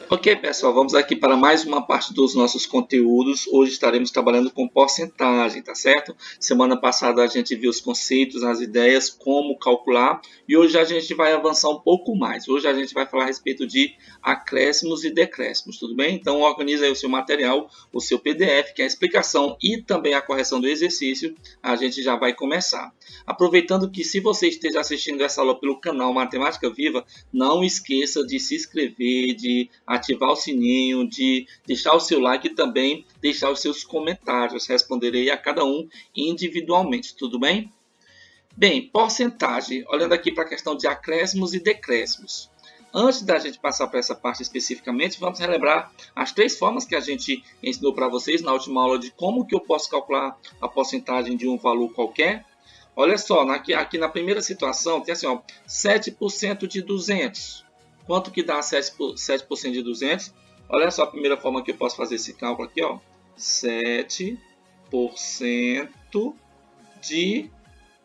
Ok, pessoal, vamos aqui para mais uma parte dos nossos conteúdos. Hoje estaremos trabalhando com porcentagem, tá certo? Semana passada a gente viu os conceitos, as ideias, como calcular, e hoje a gente vai avançar um pouco mais. Hoje a gente vai falar a respeito de acréscimos e decréscimos, tudo bem? Então organize aí o seu material, o seu PDF, que é a explicação e também a correção do exercício. A gente já vai começar. Aproveitando que se você esteja assistindo essa aula pelo canal Matemática Viva, não esqueça de se inscrever, de ativar o sininho, de deixar o seu like e também deixar os seus comentários. Responderei a cada um individualmente, tudo bem? Bem, porcentagem, olhando aqui para a questão de acréscimos e decréscimos. Antes da gente passar para essa parte especificamente, vamos relembrar as três formas que a gente ensinou para vocês na última aula de como que eu posso calcular a porcentagem de um valor qualquer. Olha só, aqui na primeira situação tem assim, ó, 7% de 200. Quanto que dá 7% de 200? Olha só a primeira forma que eu posso fazer esse cálculo aqui, ó. 7% de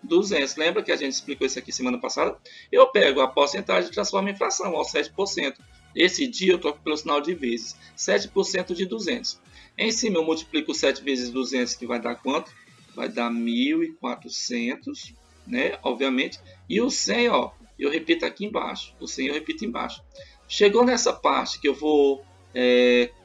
200. Lembra que a gente explicou isso aqui semana passada? Eu pego a porcentagem e transformo em fração, ó, 7%. Esse dia eu troco pelo sinal de vezes. 7% de 200. Em cima eu multiplico 7 vezes 200, que vai dar quanto? Vai dar 1.400, né? Obviamente. E o 100, ó, eu repito aqui embaixo. O 100 eu repito embaixo. Chegou nessa parte que eu vou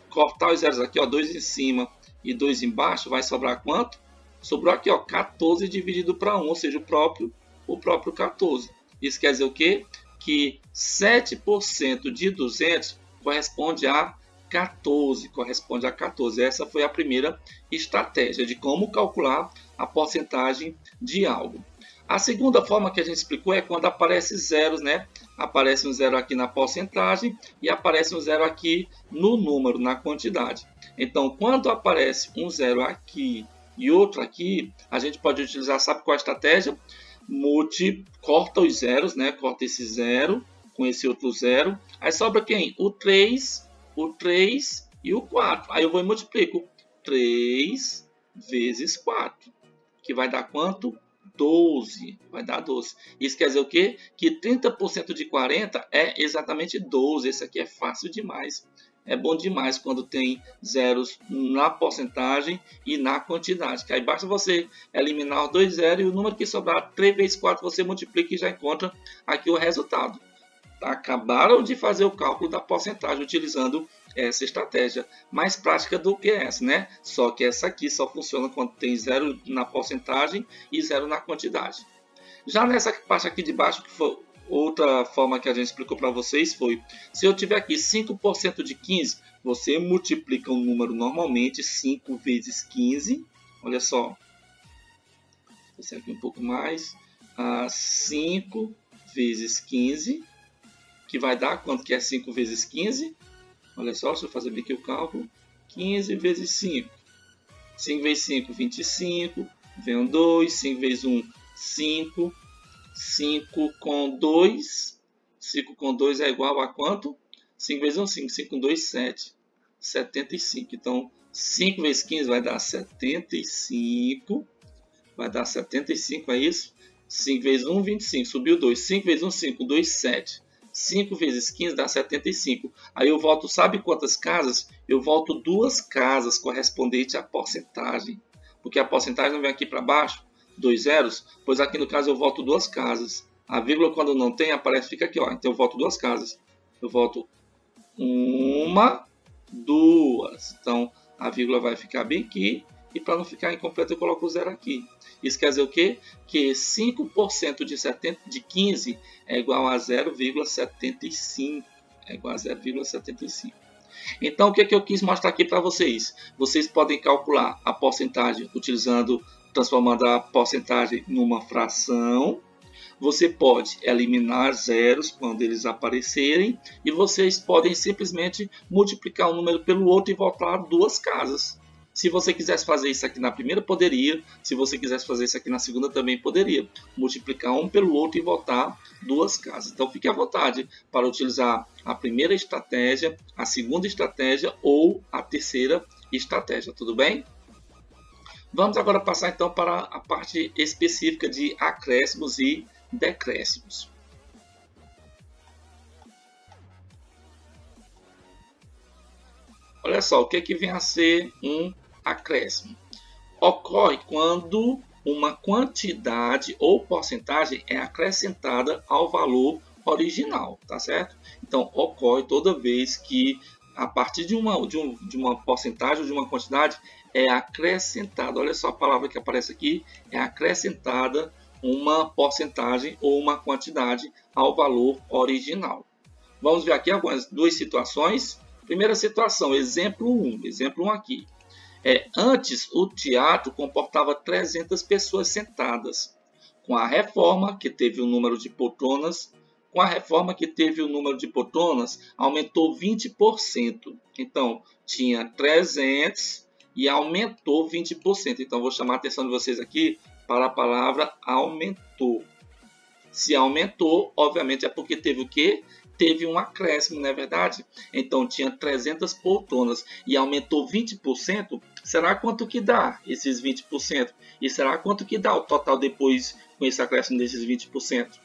cortar os zeros aqui, ó, 2 em cima e 2 embaixo, vai sobrar quanto? Sobrou aqui, ó, 14 dividido para 1, ou seja, o próprio 14. Isso quer dizer o quê? Que 7% de 200 corresponde a 14, corresponde a 14. Essa foi a primeira estratégia de como calcular a porcentagem de algo. A segunda forma que a gente explicou é quando aparece zeros, né? Aparece um zero aqui na porcentagem e aparece um zero aqui no número, na quantidade. Então, quando aparece um zero aqui e outro aqui, a gente pode utilizar, sabe qual é a estratégia? Corta os zeros, né? Corta esse zero com esse outro zero. Aí sobra quem? O 3 e o 4. Aí eu vou e multiplico 3 vezes 4, que vai dar quanto? 12. Vai dar 12. Isso quer dizer o quê? Que 30% de 40 é exatamente 12. Esse aqui é fácil demais. É bom demais quando tem zeros na porcentagem e na quantidade. Que aí basta você eliminar os dois zeros e o número que sobrar 3 vezes 4 você multiplica e já encontra aqui o resultado. Acabaram de fazer o cálculo da porcentagem utilizando essa estratégia mais prática do que essa, né? Só que essa aqui só funciona quando tem zero na porcentagem e zero na quantidade. Já nessa parte aqui de baixo, que foi outra forma que a gente explicou para vocês, foi se eu tiver aqui 5% de 15, você multiplica o número normalmente, 5 vezes 15, olha só, esse aqui um pouco mais, 5 vezes 15, que vai dar quanto que é 5 vezes 15? Olha só, deixa eu fazer bem aqui o cálculo. 15 vezes 5. 5 vezes 5, 25. Vem um 2. 5 vezes 1, 5. 5 com 2. 5 com 2 é igual a quanto? 5 vezes 1, 5. 5 com 2, 7. 75. Então, 5 vezes 15 vai dar 75. Vai dar 75, é isso? 5 vezes 1, 25. Subiu 2. 5 vezes 1, 5. 2, 7. 5 vezes 15 dá 75. Aí eu volto, sabe quantas casas? Eu volto 2 casas correspondente à porcentagem. Porque a porcentagem não vem aqui para baixo, 2 zeros, pois aqui no caso eu volto 2 casas. A vírgula quando não tem aparece, fica aqui, ó. Então eu volto 2 casas. Eu volto 1, 2. Então a vírgula vai ficar bem aqui. E para não ficar incompleto eu coloco o zero aqui. Isso quer dizer o quê? Que 5% de 15 é igual a 0,75. É igual a 0,75. Então, o que eu quis mostrar aqui para vocês? Vocês podem calcular a porcentagem transformando a porcentagem numa fração. Você pode eliminar zeros quando eles aparecerem. E vocês podem simplesmente multiplicar um número pelo outro e voltar 2 casas. Se você quisesse fazer isso aqui na primeira, poderia. Se você quisesse fazer isso aqui na segunda, também poderia. Multiplicar um pelo outro e voltar 2 casas. Então, fique à vontade para utilizar a primeira estratégia, a segunda estratégia ou a terceira estratégia. Tudo bem? Vamos agora passar então para a parte específica de acréscimos e decréscimos. olha só, o que, que vem a ser um acréscimo? Ocorre quando uma quantidade ou porcentagem é acrescentada ao valor original, tá certo? Então, ocorre toda vez que a partir de uma porcentagem ou de uma quantidade é acrescentada, olha só a palavra que aparece aqui, é acrescentada uma porcentagem ou uma quantidade ao valor original. Vamos ver aqui algumas duas situações. Primeira situação, exemplo 1 aqui. Antes, o teatro comportava 300 pessoas sentadas. Com a reforma, que teve o número de poltronas, aumentou 20%. Então, tinha 300 e aumentou 20%. Então, vou chamar a atenção de vocês aqui para a palavra aumentou. Se aumentou, obviamente é porque teve o quê? Teve um acréscimo, não é verdade? Então tinha 300 poltronas e aumentou 20%. Será quanto que dá esses 20%? E será quanto que dá o total depois com esse acréscimo desses 20%?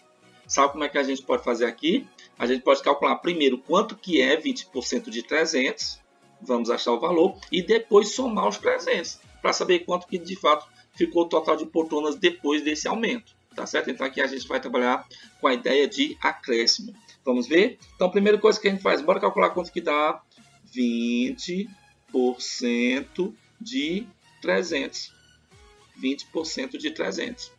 Sabe como é que a gente pode fazer aqui? A gente pode calcular primeiro quanto que é 20% de 300. Vamos achar o valor e depois somar os 300 para saber quanto que de fato ficou o total de poltronas depois desse aumento. Tá certo? Então aqui a gente vai trabalhar com a ideia de acréscimo. Vamos ver? Então a primeira coisa que a gente faz, bora calcular quanto que dá 20% de 300. 20% de 300.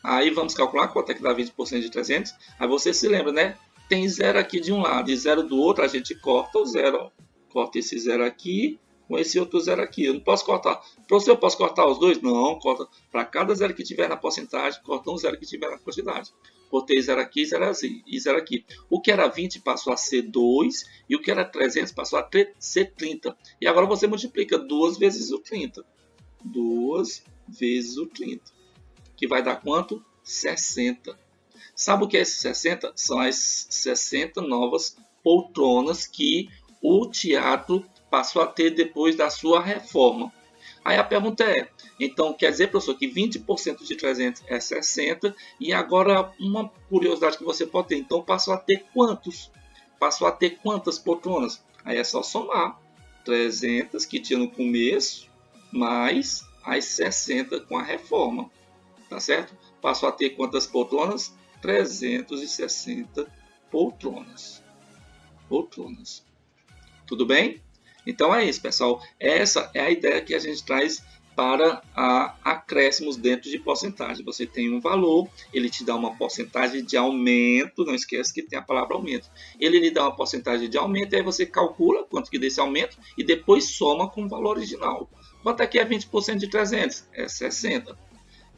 Aí vamos calcular quanto é que dá 20% de 300. Aí você se lembra, né? Tem zero aqui de um lado e zero do outro, a gente corta o zero. Corta esse zero aqui com esse outro zero aqui. Eu não posso cortar. Professor, eu posso cortar os dois? Não, corta. Para cada zero que tiver na porcentagem, corta um zero que tiver na quantidade. Cortei zero aqui e zero aqui. O que era 20 passou a ser 2 e o que era 300 passou a ser 30. E agora você multiplica 2 vezes o 30. 2 vezes o 30. Que vai dar quanto? 60. Sabe o que é esse 60? São as 60 novas poltronas que o teatro passou a ter depois da sua reforma. Aí a pergunta é, então quer dizer, professor, que 20% de 300 é 60, e agora uma curiosidade que você pode ter, então passou a ter quantos? Passou a ter quantas poltronas? Aí é só somar 300 que tinha no começo, mais as 60 com a reforma, tá certo? Passou a ter quantas poltronas? 360 poltronas. Tudo bem? Então é isso, pessoal. Essa é a ideia que a gente traz para acréscimos dentro de porcentagem. Você tem um valor, ele te dá uma porcentagem de aumento, não esquece que tem a palavra aumento. Ele lhe dá uma porcentagem de aumento, aí você calcula quanto que desse aumento e depois soma com o valor original. Quanto aqui é 20% de 300? É 60.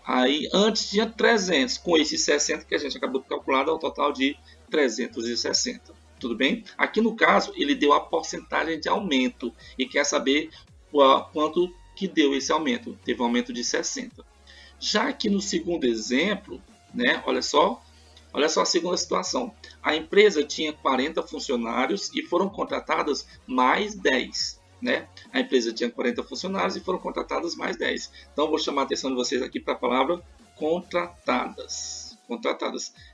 Aí antes tinha 300, com esses 60 que a gente acabou de calcular, dá um total de 360. Tudo bem? Aqui no caso, ele deu a porcentagem de aumento e quer saber quanto que deu esse aumento. Teve um aumento de 60. Já aqui no segundo exemplo, né, olha só a segunda situação. A empresa tinha 40 funcionários e foram contratadas mais 10. Né? A empresa tinha 40 funcionários e foram contratadas mais 10. Então, vou chamar a atenção de vocês aqui para a palavra contratadas.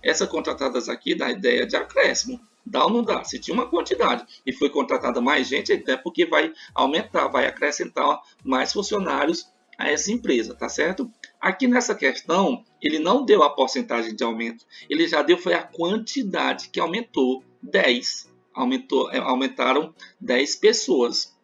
Essa contratadas aqui dá a ideia de acréscimo. Dá ou não dá? Se tinha uma quantidade e foi contratada mais gente, até porque vai aumentar, vai acrescentar mais funcionários a essa empresa, tá certo? Aqui nessa questão, ele não deu a porcentagem de aumento, ele já deu foi a quantidade que aumentou 10. Aumentaram 10 pessoas.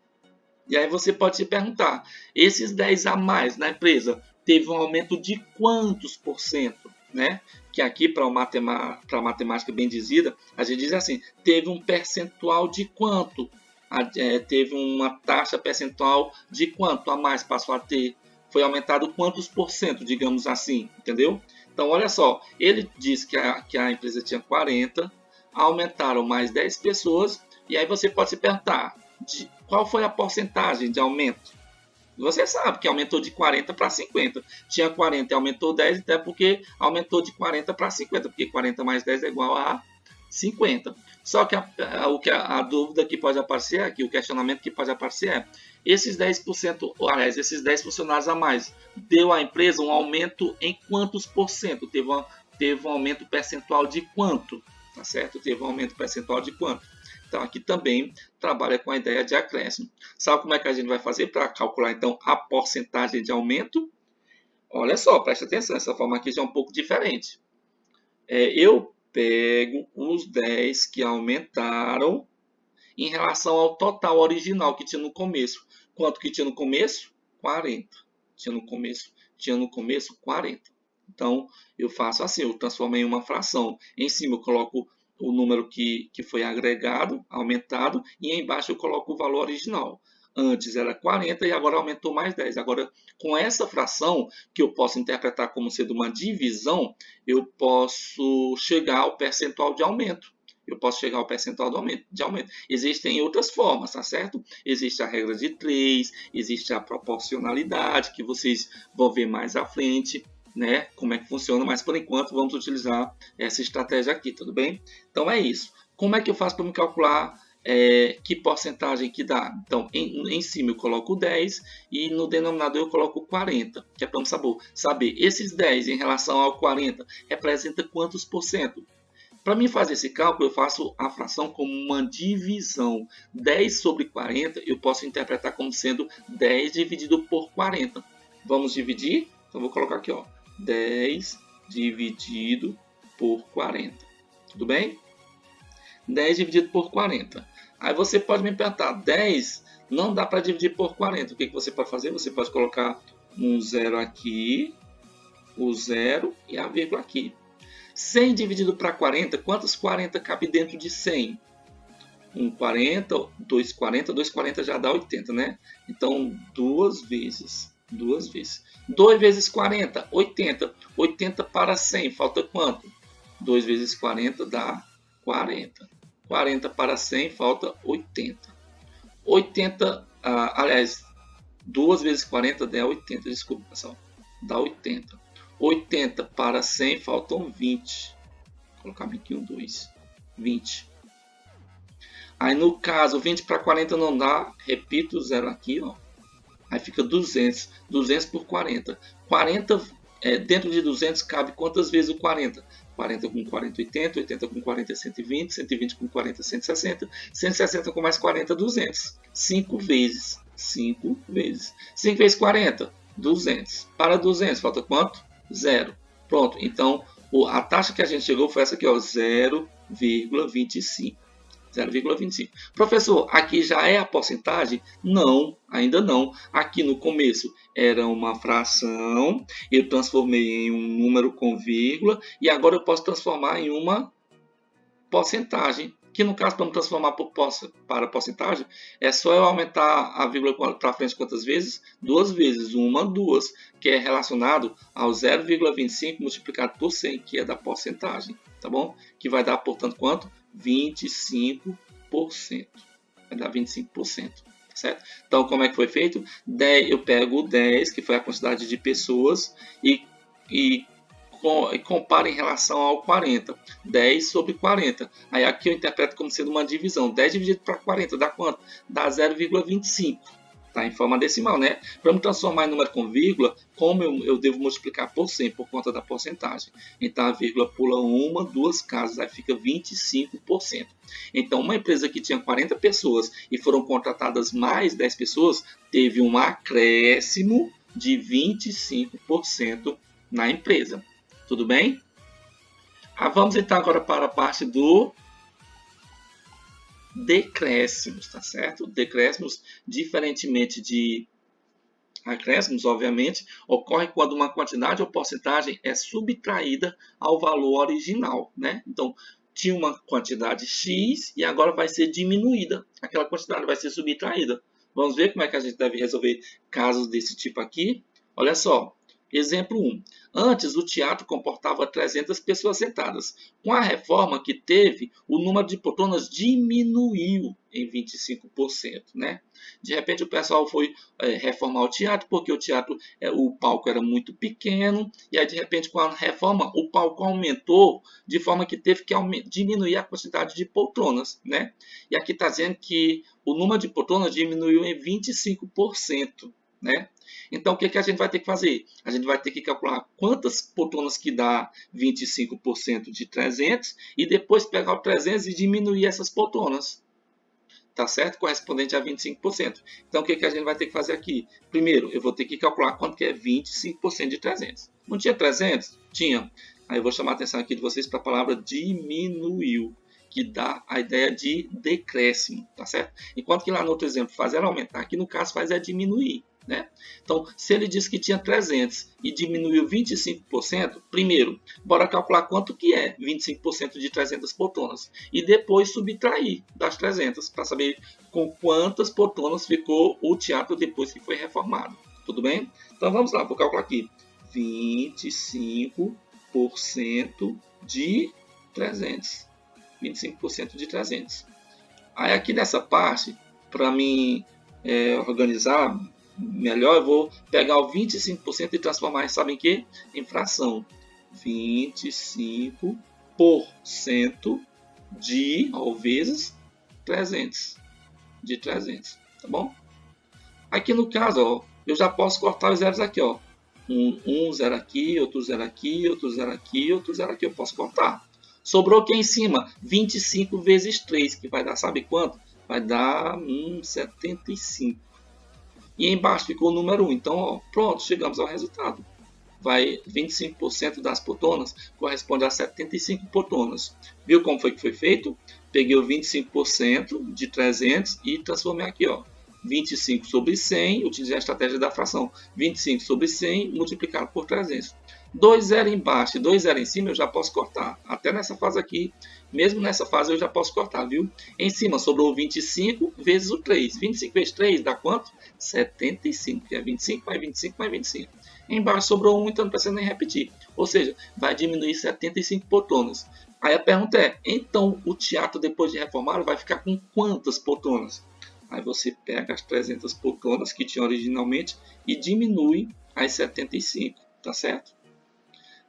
E aí você pode se perguntar, esses 10 a mais na empresa teve um aumento de quantos por cento? Né? Que aqui, para a matemática bem dizida, a gente diz assim, teve um percentual de quanto? Teve uma taxa percentual de quanto a mais passou a ter? Foi aumentado quantos por cento, digamos assim, entendeu? Então, olha só, ele diz que a empresa tinha 40, aumentaram mais 10 pessoas, e aí você pode se perguntar, qual foi a porcentagem de aumento? Você sabe que aumentou de 40 para 50. Tinha 40 e aumentou 10, até porque aumentou de 40 para 50, porque 40 mais 10 é igual a 50. Só que a dúvida que pode aparecer aqui, o questionamento que pode aparecer é, esses 10%, aliás, esses 10 funcionários a mais, deu à empresa um aumento em quantos por cento? Teve um aumento percentual de quanto? Tá certo? Teve um aumento percentual de quanto? Então, aqui também trabalha com a ideia de acréscimo. Sabe como é que a gente vai fazer para calcular, então, a porcentagem de aumento? Olha só, presta atenção, essa forma aqui já é um pouco diferente. Eu pego os 10 que aumentaram em relação ao total original que tinha no começo. Quanto que tinha no começo? 40. Tinha no começo 40. Então, eu faço assim, eu transformo em uma fração. Em cima eu coloco o número que foi agregado, aumentado, e embaixo eu coloco o valor original. Antes era 40 e agora aumentou mais 10. Agora, com essa fração, que eu posso interpretar como sendo uma divisão, eu posso chegar ao percentual de aumento. De aumento. Existem outras formas, tá certo? Existe a regra de 3, existe a proporcionalidade, que vocês vão ver mais à frente, né? Como é que funciona, mas por enquanto vamos utilizar essa estratégia aqui, tudo bem? Então é isso. Como é que eu faço para me calcular que porcentagem que dá? Então, em cima eu coloco 10 e no denominador eu coloco 40, que é para saber esses 10 em relação ao 40 representa quantos por cento? Para mim fazer esse cálculo, eu faço a fração como uma divisão. 10 sobre 40 eu posso interpretar como sendo 10 dividido por 40. Vamos dividir? Então, vou colocar aqui, ó, 10 dividido por 40. Tudo bem? 10 dividido por 40. Aí você pode me perguntar, 10 não dá para dividir por 40. O que você pode fazer? Você pode colocar um zero aqui, o zero e a vírgula aqui. 100 dividido para 40, quantos 40 cabe dentro de 100? 40, 240 já dá 80, né? Então, duas vezes. 2 vezes 40, 80. 80 para 100, falta quanto? 2 vezes 40 dá 40. 40 para 100, falta 80. 80, aliás, 2 vezes 40 dá 80, desculpa, pessoal. Dá 80. 80 para 100, faltam 20. Vou colocar aqui um 2. 20. Aí no caso, 20 para 40 não dá. Repito o zero aqui, ó. Aí fica 200. 200 por 40. 40 dentro de 200 cabe quantas vezes o 40? 40 com 40, 80. 80 com 40, 120. 120 com 40, 160. 160 com mais 40, 200. 5 vezes. 5 vezes. 5 vezes 40, 200. Para 200, falta quanto? 0. Pronto, então a taxa que a gente chegou foi essa aqui, ó, 0,25. 0,25. Professor, aqui já é a porcentagem? Não, ainda não. Aqui no começo era uma fração, eu transformei em um número com vírgula e agora eu posso transformar em uma porcentagem. Que no caso, para transformar para porcentagem, é só eu aumentar a vírgula para frente quantas vezes? 2 vezes, 1, 2, que é relacionado ao 0,25 multiplicado por 100, que é da porcentagem, tá bom? Que vai dar, portanto, quanto? 25%. Vai dar 25%, certo? Então, como é que foi feito? Eu pego o 10, que foi a quantidade de pessoas, e compara em relação ao 40. 10 sobre 40. Aí aqui eu interpreto como sendo uma divisão. 10 dividido para 40 dá quanto? Dá 0,25. Tá em forma decimal, né? Para me transformar em número com vírgula, como eu devo multiplicar por 100 por conta da porcentagem? Então a vírgula pula 2 casas, aí fica 25%. Então uma empresa que tinha 40 pessoas e foram contratadas mais 10 pessoas, teve um acréscimo de 25% na empresa. Tudo bem? Vamos então agora para a parte do decréscimos, tá certo? Decréscimos, diferentemente de acréscimos, obviamente, ocorre quando uma quantidade ou porcentagem é subtraída ao valor original, né? Então, tinha uma quantidade X e agora vai ser diminuída. Aquela quantidade vai ser subtraída. Vamos ver como é que a gente deve resolver casos desse tipo aqui? Olha só. Exemplo 1. Antes, o teatro comportava 300 pessoas sentadas. Com a reforma que teve, o número de poltronas diminuiu em 25%. Né? De repente, o pessoal foi reformar o teatro, porque o palco era muito pequeno. E aí, de repente, com a reforma, o palco aumentou, de forma que teve que diminuir a quantidade de poltronas. Né? E aqui está dizendo que o número de poltronas diminuiu em 25%. Né? Então, o que a gente vai ter que fazer? A gente vai ter que calcular quantas poltronas que dá 25% de 300 e depois pegar o 300 e diminuir essas poltronas. tá certo? Correspondente a 25%. Então, o que a gente vai ter que fazer aqui? Primeiro, eu vou ter que calcular quanto que é 25% de 300. Não tinha 300? Tinha. Aí eu vou chamar a atenção aqui de vocês para a palavra diminuiu, que dá a ideia de decréscimo, tá certo? Enquanto que lá no outro exemplo faz era aumentar, aqui no caso faz é diminuir, né? Então, se ele disse que tinha 300 e diminuiu 25%, primeiro, bora calcular quanto que é 25% de 300 poltronas e depois subtrair das 300 para saber com quantas poltronas ficou o teatro depois que foi reformado. Tudo bem? Então vamos lá, vou calcular aqui. 25% de 300. 25% de 300. Aí aqui nessa parte, para mim organizar melhor, eu vou pegar o 25% e transformar, sabem em quê? Em fração. 25% de, ou vezes, 300. De 300, tá bom? Aqui no caso, ó, eu já posso cortar os zeros aqui, ó. Um zero aqui, outro zero aqui, outro zero aqui, outro zero aqui. Eu posso cortar. Sobrou aqui em cima 25 vezes 3, que vai dar, sabe quanto? Vai dar 75. E embaixo ficou o número 1. Então, ó, pronto, chegamos ao resultado. Vai 25% das poltronas corresponde a 75 poltronas. Viu como foi que foi feito? Peguei o 25% de 300 e transformei aqui, ó. 25 sobre 100, utilizei a estratégia da fração. 25 sobre 100 multiplicado por 300. 2 zero embaixo e 2 zero em cima eu já posso cortar. Até nessa fase aqui, mesmo nessa fase eu já posso cortar, viu? Em cima sobrou 25 vezes o 3. 25 vezes 3 dá quanto? 75, que é 25 mais 25 mais 25. Embaixo sobrou 1, então não precisa nem repetir. Ou seja, vai diminuir 75 poltronas. Aí a pergunta é, então o teatro depois de reformado vai ficar com quantas poltronas? Aí você pega as 300 poltronas que tinha originalmente e diminui as 75, tá certo?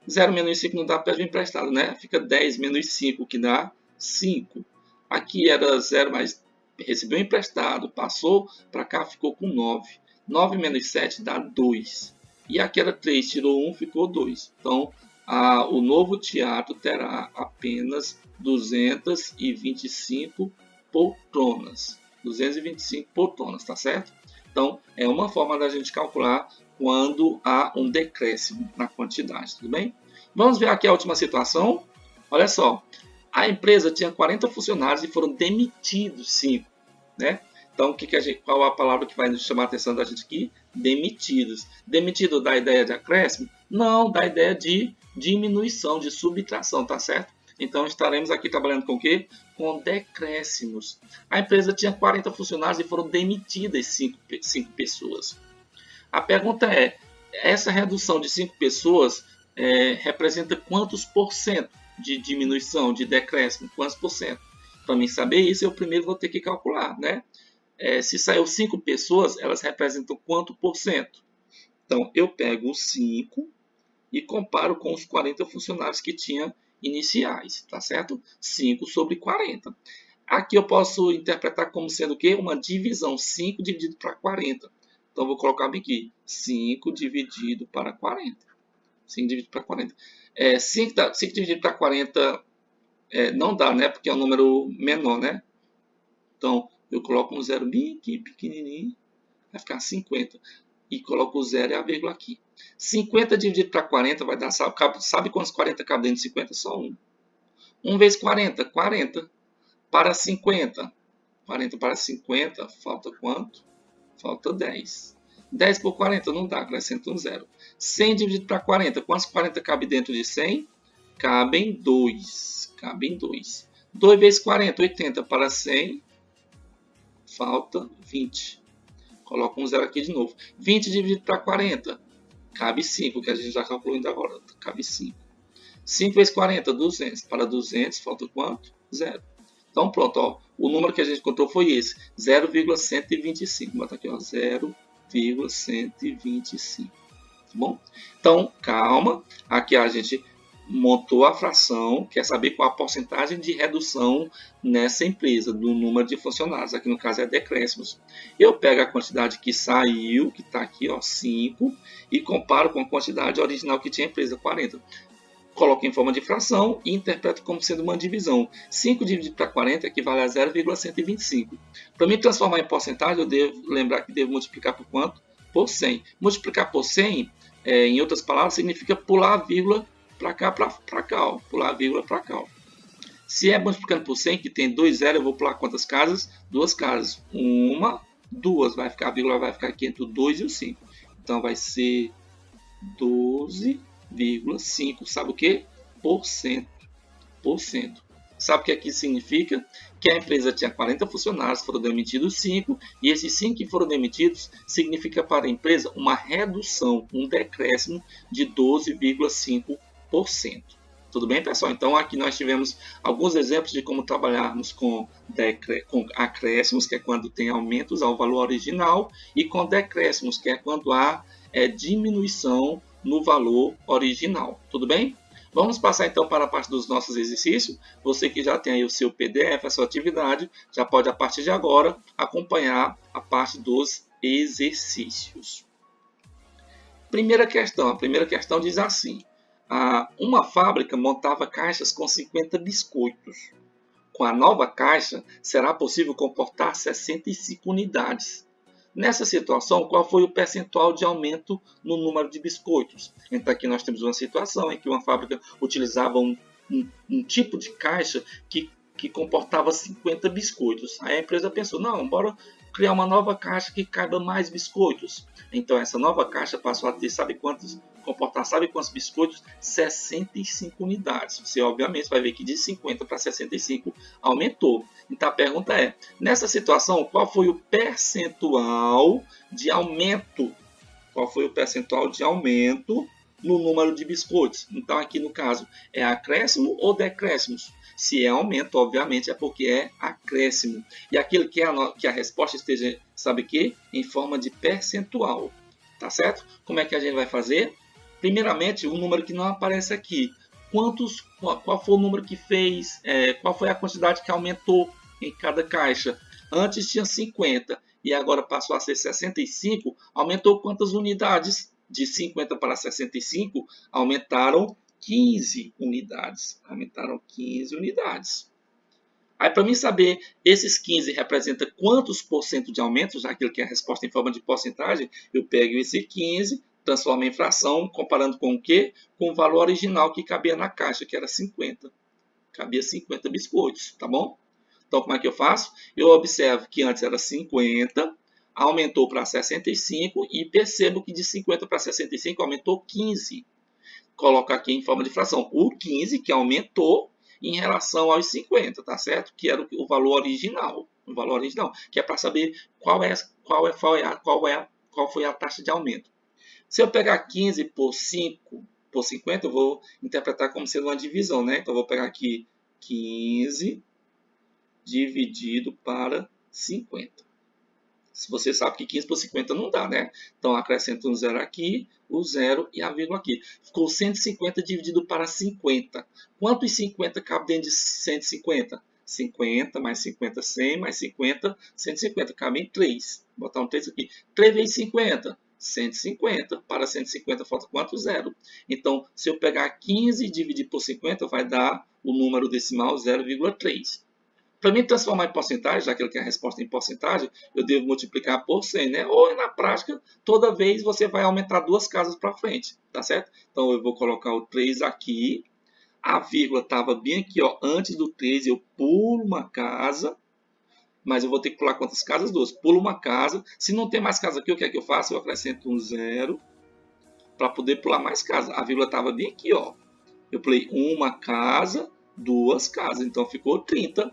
0 menos 5 não dá para vir emprestado, né? Fica 10 menos 5, que dá 5. Aqui era 0, mas recebeu emprestado, passou para cá, ficou com 9. 9 menos 7 dá 2. E aqui era 3, tirou 1, ficou 2. Então, o novo teatro terá apenas 225 poltronas. 225 poltronas, tá certo? Então, é uma forma da gente calcular quando há um decréscimo na quantidade, tudo bem? Vamos ver aqui a última situação. Olha só, a empresa tinha 40 funcionários e foram demitidos 5, né? Então, qual a palavra que vai chamar a atenção da gente aqui? Demitidos. Demitido dá a ideia de acréscimo? Não, dá a ideia de diminuição, de subtração, tá certo? Então, estaremos aqui trabalhando com o quê? Com decréscimos. A empresa tinha 40 funcionários e foram demitidas 5 pessoas. A pergunta é, essa redução de 5 pessoas representa quantos por cento de diminuição, de decréscimo? Quantos por cento? Para mim saber isso, eu primeiro vou ter que calcular, né? Se saiu 5 pessoas, elas representam quanto por cento? Então, eu pego os 5 e comparo com os 40 funcionários que tinha iniciais, tá certo? 5 sobre 40. Aqui eu posso interpretar como sendo o quê? Uma divisão, 5 dividido para 40. Então, eu vou colocar aqui, 5 dividido para 40. 5 dividido para 40. 5 dividido para 40 não dá, né? Porque é um número menor, né? Então, eu coloco um zero bem aqui, pequenininho, vai ficar 50. E coloco o zero e a vírgula aqui. 50 dividido para 40 vai dar, sabe quantos 40 cabe dentro de 50? Só 1. 1 vezes 40, 40. Para 50. 40 para 50, falta quanto? Falta 10. 10 por 40 não dá, acrescenta um zero. 100 dividido para 40, quantos 40 cabe dentro de 100? Cabem 2. Cabem 2. 2 vezes 40, 80 para 100, falta 20. Coloca um zero aqui de novo. 20 dividido para 40, cabe 5, que a gente já calculou ainda agora. Cabe 5. 5 vezes 40, 200. Para 200, falta quanto? 0. Então, pronto, ó, o número que a gente encontrou foi esse, 0,125. Bota aqui, ó, 0,125. Tá bom? Então, calma. Aqui a gente montou a fração, quer saber qual a porcentagem de redução nessa empresa, do número de funcionários. Aqui no caso é decréscimos. Eu pego a quantidade que saiu, que está aqui, ó, 5, e comparo com a quantidade original que tinha a empresa, 40. coloco em forma de fração e interpreto como sendo uma divisão. 5 dividido para 40 equivale a 0,125. Para me transformar em porcentagem, eu devo lembrar que devo multiplicar por quanto? Por 100. Multiplicar por 100, em outras palavras, significa pular a vírgula para cá, para cá. Ó. Pular a vírgula para cá. Ó. Se é multiplicando por 100, que tem 2 zeros, eu vou pular quantas casas? 2 casas. 1, 2. A vírgula vai ficar aqui entre o 2 e o 5. Então, vai ser 12,5. Sabe o que? Por cento. Sabe o que aqui significa? Que a empresa tinha 40 funcionários, foram demitidos 5, e esses 5 que foram demitidos significa para a empresa uma redução, um decréscimo de 12,5%. Tudo bem, pessoal? Então, aqui nós tivemos alguns exemplos de como trabalharmos com acréscimos, que é quando tem aumentos ao valor original, e com decréscimos, que é quando há diminuição no valor original. Tudo bem? Vamos passar então para a parte dos nossos exercícios. Você que já tem aí o seu PDF, a sua atividade, já pode a partir de agora acompanhar a parte dos exercícios. A primeira questão diz assim: uma fábrica montava caixas com 50 biscoitos. Com a nova caixa, será possível comportar 65 unidades. Nessa situação, qual foi o percentual de aumento no número de biscoitos? Então aqui nós temos uma situação em que uma fábrica utilizava um tipo de caixa que comportava 50 biscoitos. Aí a empresa pensou, não, bora criar uma nova caixa que caiba mais biscoitos. Então essa nova caixa passou a ter, sabe quantos biscoitos? 65 unidades. Você obviamente vai ver que de 50 para 65 aumentou. Então a pergunta é, nessa situação, qual foi o percentual de aumento? Qual foi o percentual de aumento no número de biscoitos? Então aqui no caso, é acréscimo ou decréscimo? Se é aumento, obviamente, é porque é acréscimo. E aquilo que a resposta esteja, sabe o quê? Em forma de percentual. Tá certo? Como é que a gente vai fazer? Primeiramente, o número que não aparece aqui. Qual foi o número que fez? Qual foi a quantidade que aumentou em cada caixa? Antes tinha 50 e agora passou a ser 65. Aumentou quantas unidades? De 50 para 65, aumentaram 15 unidades. Aumentaram 15 unidades. Aí, para mim saber, esses 15 representa quantos por cento de aumento, já que ele quer a resposta em forma de porcentagem, eu pego esse 15, transformo em fração, comparando com o quê? Com o valor original que cabia na caixa, que era 50. Cabia 50 biscoitos, tá bom? Então, como é que eu faço? Eu observo que antes era 50, aumentou para 65 e percebo que de 50 para 65 aumentou 15. Coloco aqui em forma de fração o 15, que aumentou, em relação aos 50, tá certo? Que era o valor original. O valor original, que é para saber qual foi a taxa de aumento. Se eu pegar 15 por 50, eu vou interpretar como sendo uma divisão, né? Então, eu vou pegar aqui 15 dividido para 50. Se você sabe que 15 por 50 não dá, né? Então, acrescento um zero aqui, o zero e a vírgula aqui. Ficou 150 dividido para 50. Quantos 50 cabe dentro de 150? 50 mais 50, 100 mais 50, 150. Cabe em 3. Vou botar um 3 aqui. 3 vezes 50, 150. Para 150 falta quanto? Zero. Então, se eu pegar 15 e dividir por 50, vai dar o número decimal 0,3. Para mim transformar em porcentagem, já que ele quer a resposta em porcentagem, eu devo multiplicar por 100, né? Ou na prática, toda vez você vai aumentar 2 casas para frente, tá certo? Então eu vou colocar o 3 aqui, a vírgula estava bem aqui, ó, antes do 3 eu pulo uma casa, mas eu vou ter que pular quantas casas? 2. Pulo uma casa, se não tem mais casa aqui, o que é que eu faço? Eu acrescento um zero para poder pular mais casas. A vírgula estava bem aqui, ó. Eu pulei uma casa, 2 casas, então ficou 30.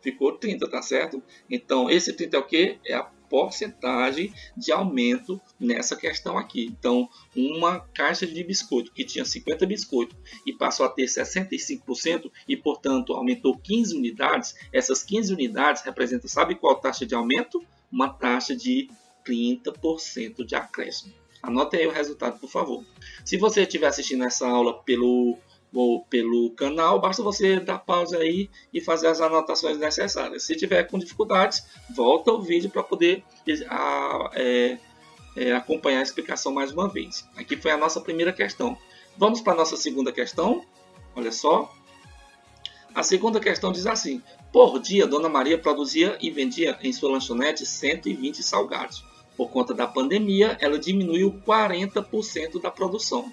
Ficou 30, tá certo? Então, esse 30 é o quê? É a porcentagem de aumento nessa questão aqui. Então, uma caixa de biscoito que tinha 50 biscoitos e passou a ter 65% e, portanto, aumentou 15 unidades, essas 15 unidades representam, sabe qual taxa de aumento? Uma taxa de 30% de acréscimo. Anote aí o resultado, por favor. Se você estiver assistindo essa aula pelo canal, basta você dar pausa aí e fazer as anotações necessárias. Se tiver com dificuldades, volta ao vídeo para poder acompanhar a explicação mais uma vez. Aqui foi a nossa primeira questão. Vamos para a nossa segunda questão. Olha só. A segunda questão diz assim: por dia, Dona Maria produzia e vendia em sua lanchonete 120 salgados. Por conta da pandemia, ela diminuiu 40% da produção.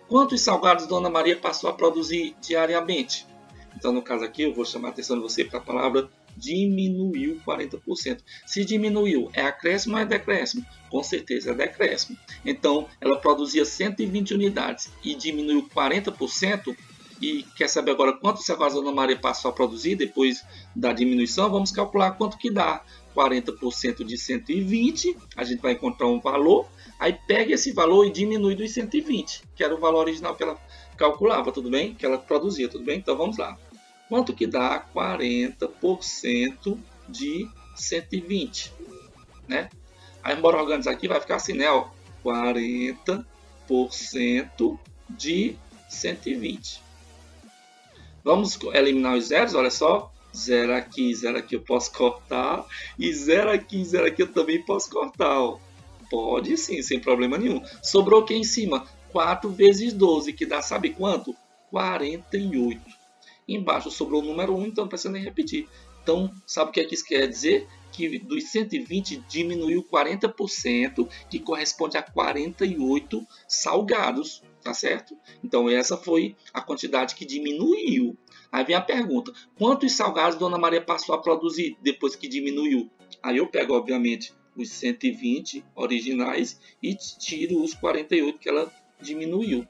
Quantos salgados Dona Maria passou a produzir diariamente? Então, no caso aqui, eu vou chamar a atenção de você para a palavra diminuiu 40%. Se diminuiu, é acréscimo ou é decréscimo? Com certeza é decréscimo. Então, ela produzia 120 unidades e diminuiu 40%. E quer saber agora quantos salgados a Dona Maria passou a produzir depois da diminuição? Vamos calcular quanto que dá. 40% de 120, a gente vai encontrar um valor. Aí pega esse valor e diminui dos 120, que era o valor original que ela calculava, tudo bem? Que ela produzia, tudo bem? Então vamos lá. Quanto que dá 40% de 120, né? Aí bora organizar aqui, vai ficar assim, né? Ó, 40% de 120. Vamos eliminar os zeros, olha só. 0 aqui eu posso cortar. E 0 aqui eu também posso cortar, ó. Pode sim, sem problema nenhum. Sobrou aqui em cima 4 vezes 12, que dá, sabe quanto? 48. Embaixo sobrou o número 1, então não precisa nem repetir. Então, sabe o que isso quer dizer? Que dos 120 diminuiu 40%, que corresponde a 48 salgados, tá certo? Então, essa foi a quantidade que diminuiu. Aí vem a pergunta: quantos salgados Dona Maria passou a produzir depois que diminuiu? Aí eu pego, obviamente, os 120 originais e tiro os 48 que ela diminuiu.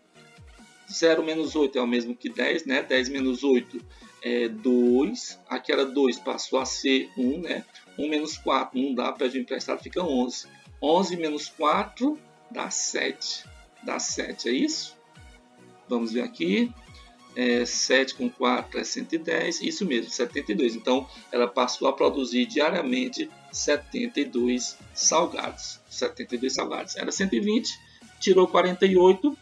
0 menos 8 é o mesmo que 10, né? 10 menos 8 é 2. Aqui era 2, passou a ser 1, né? 1 menos 4 não dá, pede emprestado, fica 11. 11 menos 4 dá 7. Dá 7, é isso? Vamos ver aqui. 7 com 4 é 110, isso mesmo, 72. Então, ela passou a produzir diariamente 72 salgados. 72 salgados. Era 120, tirou 48,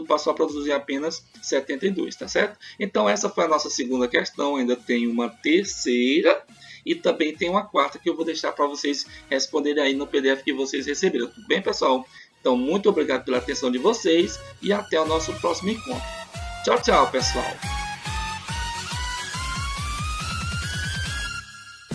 passou a produzir apenas 72, tá certo? Então, essa foi a nossa segunda questão. Ainda tem uma terceira e também tem uma quarta que eu vou deixar para vocês responderem aí no PDF que vocês receberam. Tudo bem, pessoal? Então, muito obrigado pela atenção de vocês e até o nosso próximo encontro. Tchau, tchau, pessoal!